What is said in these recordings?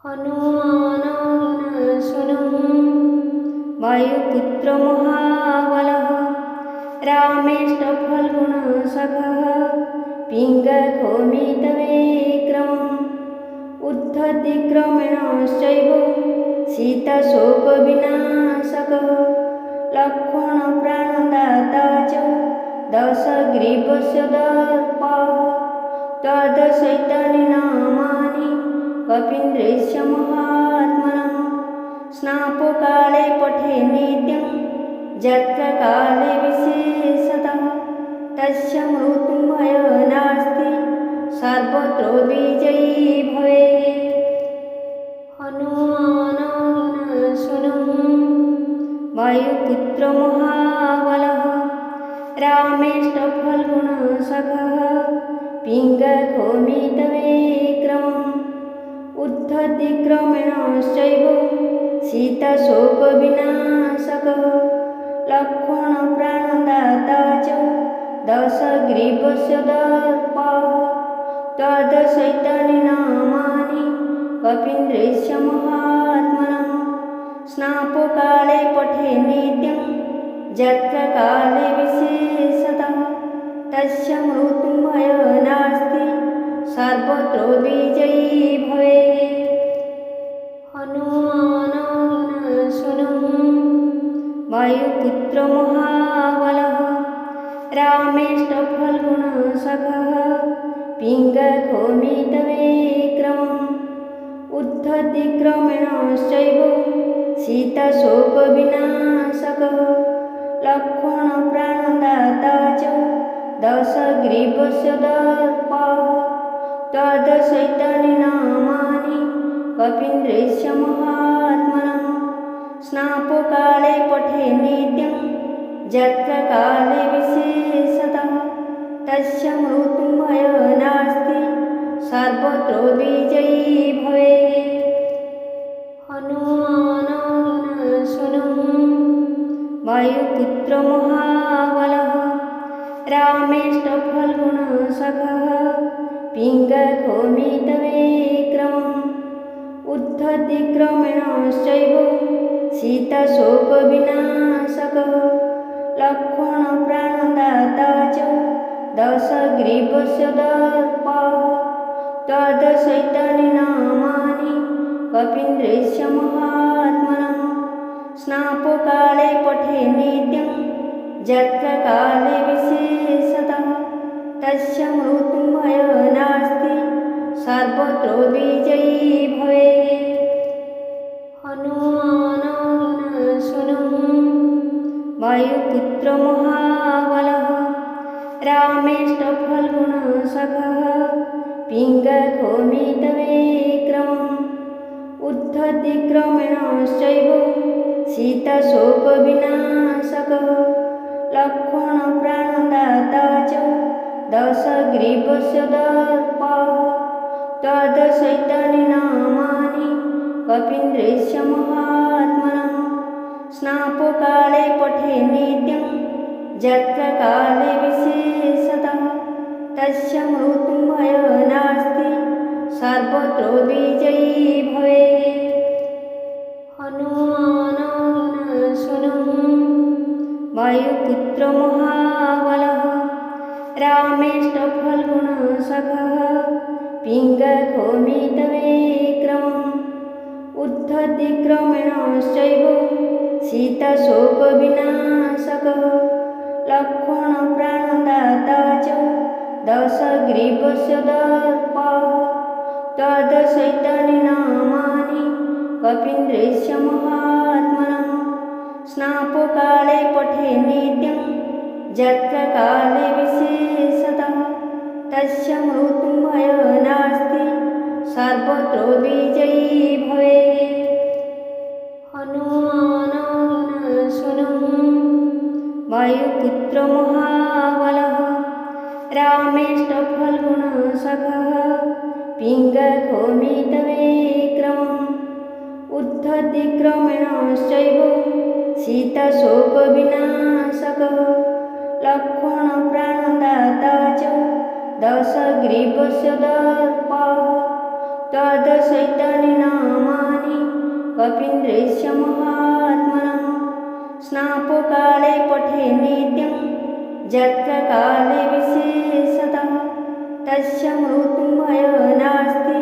हनुमानानशुनं वायुपुत्र महाबलः रामेष्टफल्गुणसखः पिङ्गळकोमितविक्रमः उद्धति क्रमेणश्चैव सीताशोकविनाशकः लक्ष्मणप्राणदाता च दशग्रीवस्य दर्पः द्वादशैतानि कपीन्द्रस्य महात्मनः स्नापकाले पठे नित्यं जत्रकाले विशेषतः तस्य मृत्युभयं नास्ति सर्वत्र विजयी भवेत्। हनुमानानशुनं वायुपुत्र महाबलः रामेष्टफल्गुणसखः पिङ्गळकोमितविक्रमः उद्धति क्रमेणश्चैव सीताशोकविनाशकः लक्ष्मणप्राणदाता च दशग्रीवस्य दर्पः द्वादशैतानि कपीन्द्रस्य महात्मनः स्नापकाले पठे नित्यं जत्रकाले विशेषतः तस्य मृत्युभयं नास्ति सर्वत्र विजयी भवेत्। हनुमानानशुनं वायुपुत्र महाबलः रामेष्टफल्गुणसखः पिङ्गळकोमितविक्रमः उद्धति क्रमेणश्चैव सीताशोकविनाशकः लक्ष्मणप्राणदाता च दशग्रीवस्य दर्पः द्वादशैतानि कपीन्द्रस्य महात्मनः स्नापकाले पठे नित्यं जत्रकाले विशेषतः तस्य मृत्युभयं नास्ति सर्वत्र विजयी भवेत्। हनुमानानशुनं वायुपुत्र महाबलः रामेष्टफल्गुणसखः पिङ्गळकोमितविक्रमः उद्धति क्रमेणश्चैव सीताशोकविनाशकः लक्ष्मणप्राणदाता च दशग्रीवस्य दर्पः द्वादशैतानि कपीन्द्रस्य महात्मनः स्नापकाले पठे नित्यं जत्रकाले विशेषतः तस्य मृत्युभयं नास्ति सर्वत्र विजयी भवेत्। हनुमानानशुनं वायुपुत्र महाबलः रामेष्टफल्गुणसखः पिङ्गळकोमितविक्रमः उद्धति क्रमेणश्चैव सीताशोकविनाशकः लक्ष्मणप्राणदाता च दशग्रीवस्य दर्पः द्वादशैतानि कपीन्द्रस्य महात्मनः स्नापकाले पठे नित्यं जत्रकाले विशेषतः तस्य मृत्युभयं नास्ति सर्वत्र विजयी भवेत्। हनुमानानशुनं वायुपुत्र महाबलः रामेष्टफल्गुणसखः पिङ्गळकोमितविक्रमः उद्धति क्रमेणश्चैव सीताशोकविनाशकः लक्ष्मणप्राणदाता च दशग्रीवस्य दर्पः द्वादशैतानि कपीन्द्रस्य महात्मनः स्नापकाले पठे नित्यं जत्रकाले विशेषतः तस्य मृत्युभयं नास्ति सर्वत्र विजयी भवेत्। हनुमानानशुनं वायुपुत्र महाबलः रामेष्टफल्गुणसखः पिङ्गळकोमितविक्रमः उद्धति क्रमेणश्चैव सीताशोकविनाशकः लक्ष्मणप्राणदाता च दशग्रीवस्य दर्पः द्वादशैतानि कपीन्द्रस्य महात्मनः स्नापकाले पठे नित्यं यत्र काले विशेषतः तस्य मृत्युभयो नास्ति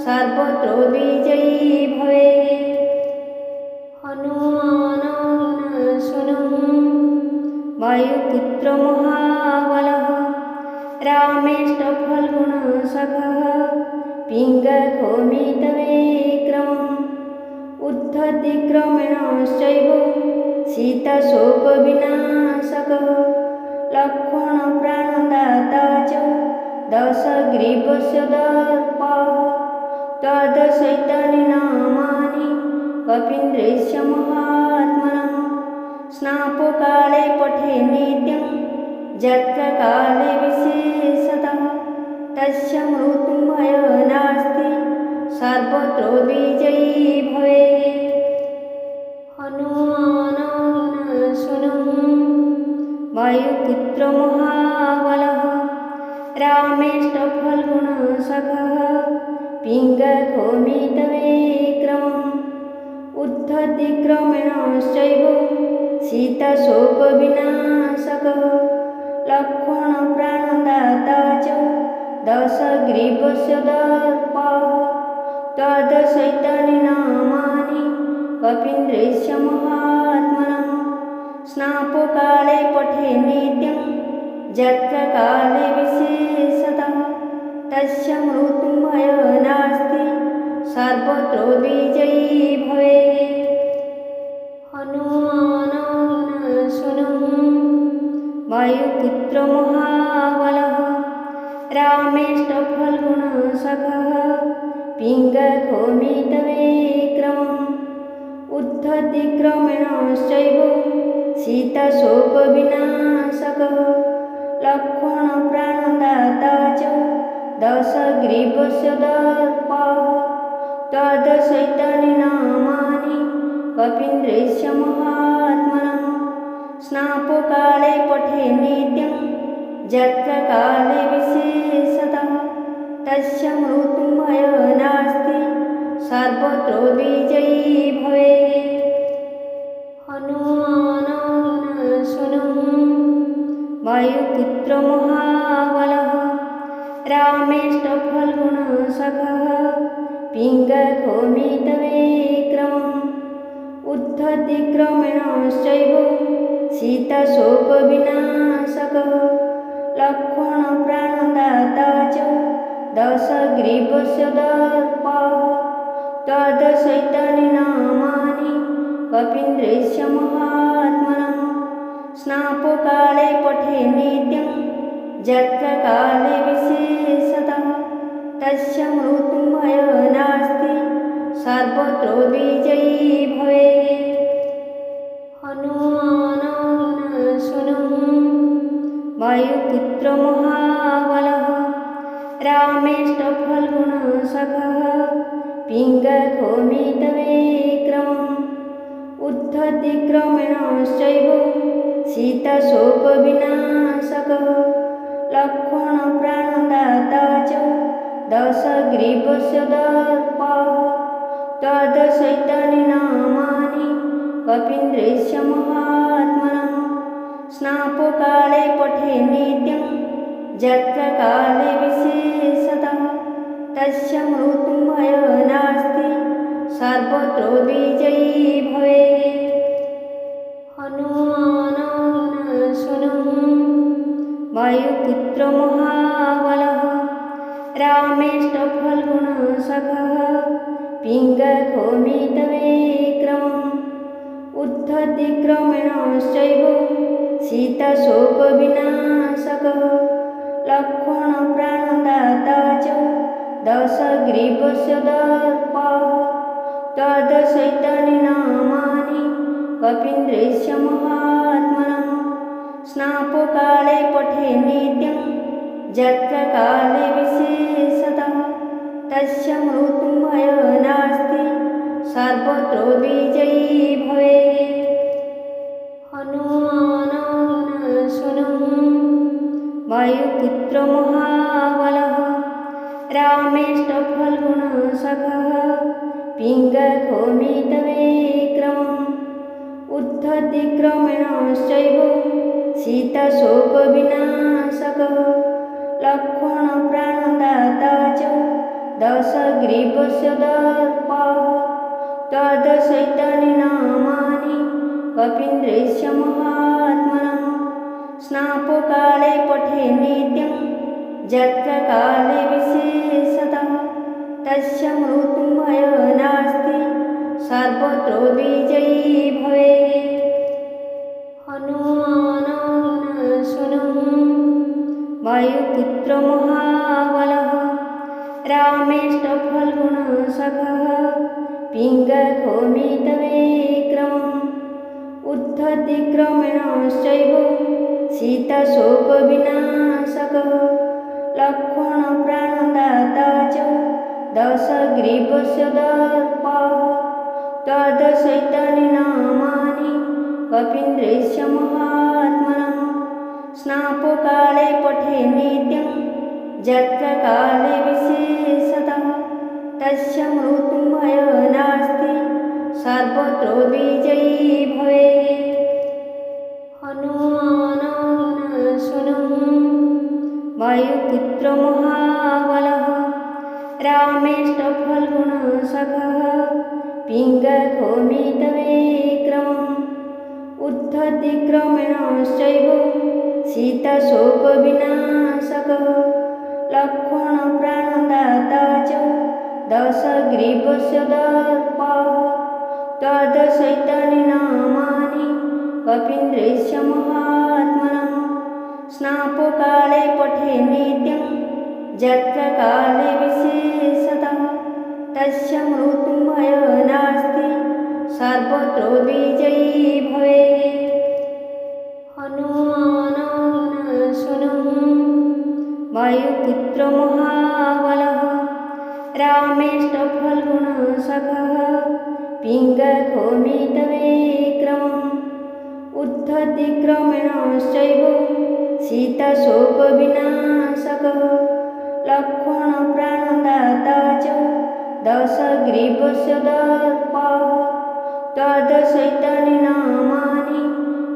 सर्वत्र विजयी भवेत्। हनुमान सुनुं वायुपुत्र महाबलः रामेष्टफल्गुणसखः पिङ्गलकोमितविक्रमः उद्धति क्रमेणश्चैव सीताशोकविनाशकः लक्ष्मणप्राणदाता च दशग्रीवस्य दर्पः द्वादशैतानि नामानि कपीन्द्रस्य महात्मनः स्नापकाले पठे नित्यं यत्र काले विशेषतः तस्य मृत्युभयो नास्ति सर्वत्र विजयी भवेत्। हनुमान सुनुं वायुपुत्र महाबलः रामेष्टफल्गुणसखः पिङ्गलकोमितविक्रमः उद्धति क्रमेणश्चैव सीताशोकविनाशकः लक्ष्मणप्राणदाता च दशग्रीवस्य दर्पः द्वादशैतानि नामानि कपीन्द्रस्य महात्मनः स्नापकाले पठे नित्यं यत्र काले विशेषतः तस्य मृत्युभयो नास्ति सर्वत्र विजयी भवेत्। हनुमान सुनुं वायुपुत्र महाबलः रामेष्टफल्गुणसखः पिङ्गलकोमितविक्रमः उद्धति क्रमेणश्चैव सीताशोकविनाशकः लक्ष्मणप्राणदाता च दशग्रीवस्य दर्पः द्वादशैतानि नामानि कपीन्द्रस्य महात्मनः स्नापकाले पठे नित्यं यत्र काले विशेषतः तस्य मृत्युभयो नास्ति सर्वत्र विजयी भवेत्। हनुमान सुनुं वायुपुत्र महाबलः रामेष्टफल्गुणसखः पिङ्गलकोमितविक्रमः उद्धति क्रमेणश्चैव सीताशोकविनाशकः लक्ष्मणप्राणदाता च दशग्रीवस्य दर्पः द्वादशैतानि नामानि कपीन्द्रस्य महात्मनः स्नापकाले पठे नित्यं यत्र काले विशेषतः तस्य मृत्युभयो नास्ति सर्वत्र विजयी भवेत्। हनुमान सुनुं वायुपुत्र महाबलः रामेष्टफल्गुणसखः पिङ्गलकोमितविक्रमः उद्धति क्रमेणश्चैव सीताशोकविनाशकः लक्ष्मणप्राणदाता च दशग्रीवस्य दर्पः द्वादशैतानि नामानि कपीन्द्रस्य महात्मनः स्नापकाले पठे नित्यं यत्र काले विशेषतः तस्य मृत्युभयो नास्ति सर्वत्र विजयी भवेत्। हनुमान सुनुं वायुपुत्र महाबलः रामेष्टफल्गुणसखः पिङ्गलकोमितविक्रमः उद्धति क्रमेणश्चैव सीताशोकविनाशकः लक्ष्मणप्राणदाता च दशग्रीवस्य दर्पः द्वादशैतानि नामानि कपीन्द्रस्य महात्मनः स्नापकाले पठे नित्यं यत्र काले विशेषतः तस्य मृत्युभयो नास्ति सर्वत्र विजयी भवेत्। हनुमान सुनुं वायुपुत्र महाबलः रामेष्टफल्गुणसखः पिङ्गळोमितविक्रमम् उद्धतिक्रमेणश्चैव सीताशोकविनाशकः लक्ष्मणप्राणदाता च दशग्रीवस्य दर्पः तद्चैतन्य नामानि कपीन्द्रस्य महात्मनः स्नापकाले पठे नित्यं यत्र काले विशेषतः तस्य मृत्युभयं नास्ति सर्वत्र विजयी भवेत्। हनुमानाशुनं वायुपुत्र महाबलः रामेष्टफल्गुणसखः पिङ्गळोमितविक्रमम् उद्धतिक्रमेणश्चैव सीताशोकविनाशकः लक्ष्मणप्राणदाता च दशग्रीवस्य दर्पः तद्चैतन्य नामानि कपीन्द्रस्य महात्मनः स्नापकाले पठे नित्यं यत्र काले विशेषतः तस्य मृत्युभयं नास्ति सर्वत्र विजयी भवेत्। हनुमानाशुनं वायुपुत्र महाबलः रामेष्टफल्गुणसखः पिङ्गळोमितविक्रमम् उद्धतिक्रमेणश्चैव सीताशोकविनाशकः लक्ष्मणप्राणदाता च दशग्रीवस्य दर्पः तद्चैतन्य नामानि कपीन्द्रस्य महात्मनः स्नापकाले पठे नित्यं यत्र काले विशेषतः तस्य मृत्युभयं नास्ति सर्वत्र विजयी भवेत्। हनुमानाशुनं वायुपुत्र महाबलः रामेष्टफल्गुणसखः पिङ्गळोमितविक्रमम् उद्धतिक्रमेणश्चैव सीताशोकविनाशकः लक्ष्मणप्राणदाता च दशग्रीवस्य दर्पः तद्चैतन्य नामानि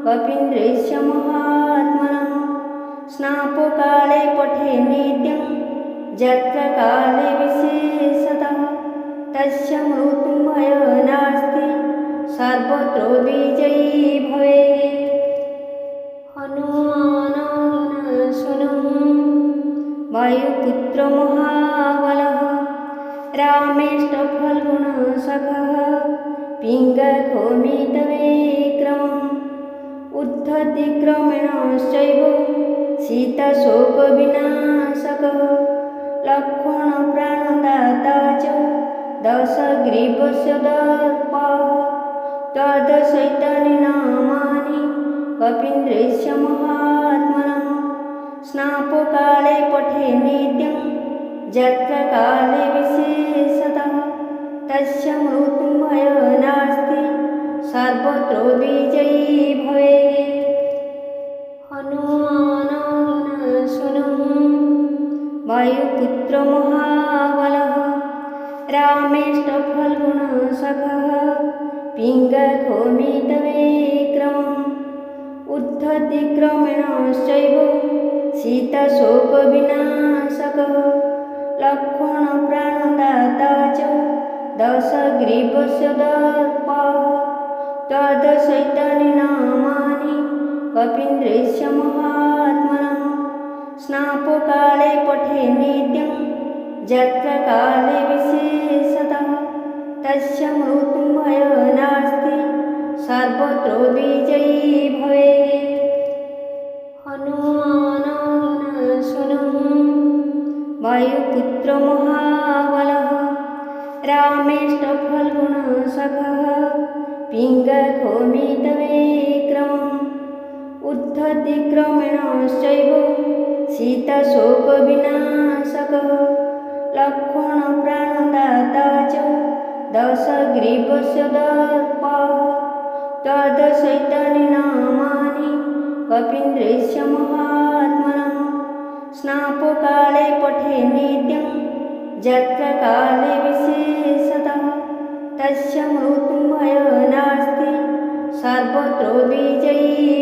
कपीन्द्रस्य महात्मनः स्नापकाले पठे नित्यं यत्र काले विशेषतः तस्य मृत्युभयं नास्ति सर्वत्र विजयी भवेत्। हनुमानाशुनं वायुपुत्र महाबलः रामेष्टफल्गुणसखः पिङ्गळोमितविक्रमम् उद्धतिक्रमेणश्चैव सीताशोकविनाशकः लक्ष्मणप्राणदाता च दशग्रीवस्य दर्पः तद्चैतन्य नामानि कपीन्द्रस्य महात्मनः स्नापकाले पठे नित्यं यत्र काले विशेषतः तस्य मृत्युभयं नास्ति सर्वत्र विजयी भवेत्। हनुमानाशुनं वायुपुत्र महाबलः रामेष्टफल्गुणसखः पिङ्गळोमितविक्रमम् उद्धतिक्रमेणश्चैव सीताशोकविनाशकः लक्ष्मणप्राणदाता च दशग्रीवस्य दर्पः तद्चैतन्य नामानि कपीन्द्रस्य महात्मनः स्नापकाले पठे नित्यं यत्र काले विशेषतः तस्य मृत्युभयं नास्ति सर्वत्र विजयी भवेत्। हनुमानाशुनं वायुपुत्र महाबलः रामेष्टफल्गुणसखः पिङ्गळोमितविक्रमम् उद्धतिक्रमेणश्चैव सीताशोकविनाशकः लक्ष्मणप्राणदाता च दशग्रीवस्य दर्पः तद्चैतन्य नामानि कपीन्द्रस्य महात्मनः स्नापकाले पठे नित्यं यत्र काले विशेषतः तस्य मृत्युभय नास्ति सर्वत्र विजयी